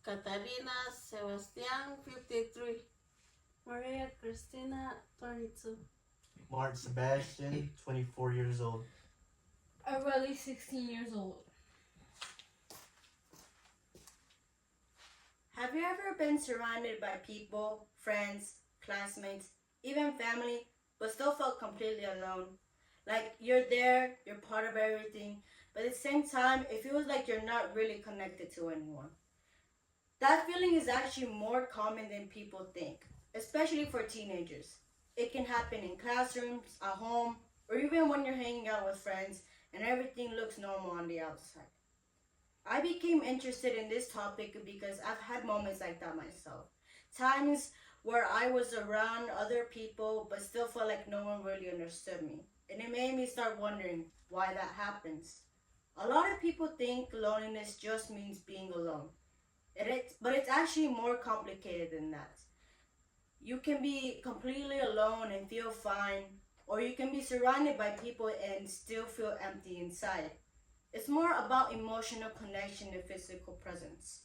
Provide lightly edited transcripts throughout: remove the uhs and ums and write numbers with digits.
Katarina Sebastian, 53. Maria Cristina, 22. Mark Sebastian, 24 years old. Aurelie, 16 years old. Have you ever been surrounded by people, friends, classmates, even family, but still felt completely alone? Like you're there, you're part of everything, but at the same time, it feels like you're not really connected to anyone. That feeling is actually more common than people think, especially for teenagers. It can happen in classrooms, at home, or even when you're hanging out with friends and everything looks normal on the outside. I became interested in this topic because I've had moments like that myself. Times where I was around other people but still felt like no one really understood me. And it made me start wondering why that happens. A lot of people think loneliness just means being alone. But it's actually more complicated than that. You can be completely alone and feel fine, or you can be surrounded by people and still feel empty inside. It's more about emotional connection and physical presence.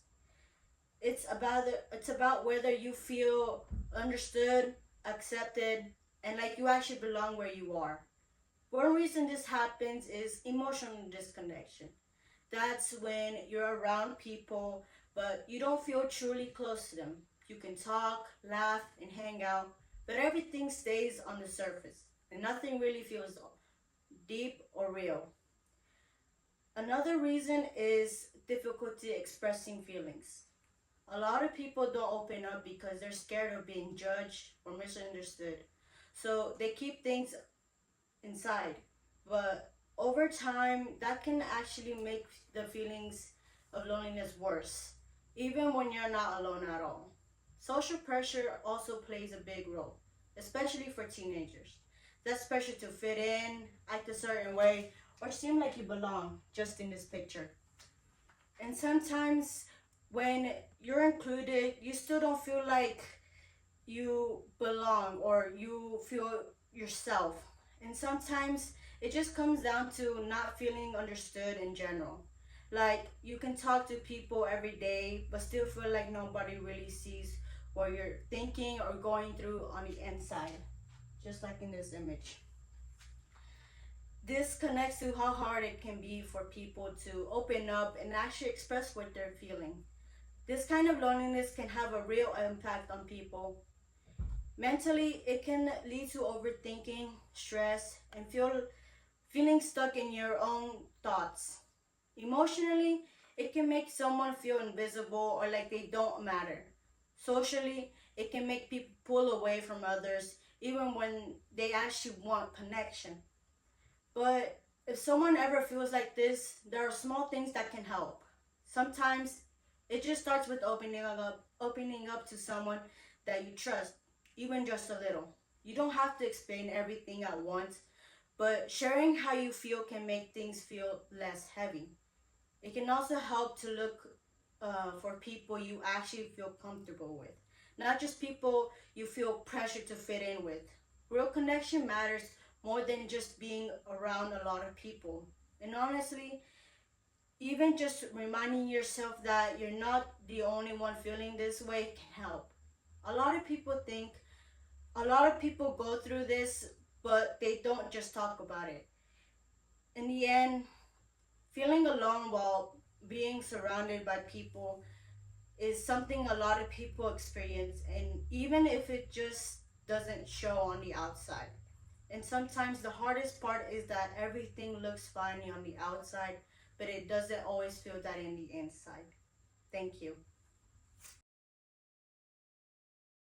It's about whether you feel understood, accepted, and like you actually belong where you are. One reason this happens is emotional disconnection. That's when you're around people, but you don't feel truly close to them. You can talk, laugh, and hang out, but everything stays on the surface, and nothing really feels deep or real. Another reason is difficulty expressing feelings. A lot of people don't open up because they're scared of being judged or misunderstood. So they keep things inside. But over time, that can actually make the feelings of loneliness worse, even when you're not alone at all. Social pressure also plays a big role, especially for teenagers. That's pressure to fit in, act a certain way, or seem like you belong just in this picture. And sometimes when you're included, you still don't feel like you belong or you feel yourself. And sometimes it just comes down to not feeling understood in general. Like you can talk to people every day, but still feel like nobody really sees what you're thinking or going through on the inside, just like in this image. This connects to how hard it can be for people to open up and actually express what they're feeling. This kind of loneliness can have a real impact on people. Mentally, it can lead to overthinking, stress, and feeling stuck in your own thoughts. Emotionally, it can make someone feel invisible or like they don't matter. Socially, it can make people pull away from others even when they actually want connection. But if someone ever feels like this, there are small things that can help. Sometimes it just starts with opening up to someone that you trust, even just a little. You don't have to explain everything at once, but sharing how you feel can make things feel less heavy. It can also help to look for people you actually feel comfortable with, not just people you feel pressure to fit in with. Real connection matters more than just being around a lot of people. And honestly, even just reminding yourself that you're not the only one feeling this way can help. A lot of people think, a lot of people go through this, but they don't just talk about it. In the end, feeling alone while being surrounded by people is something a lot of people experience, and even if it just doesn't show on the outside. And sometimes the hardest part is that everything looks fine on the outside, but it doesn't always feel that in the inside. Thank you.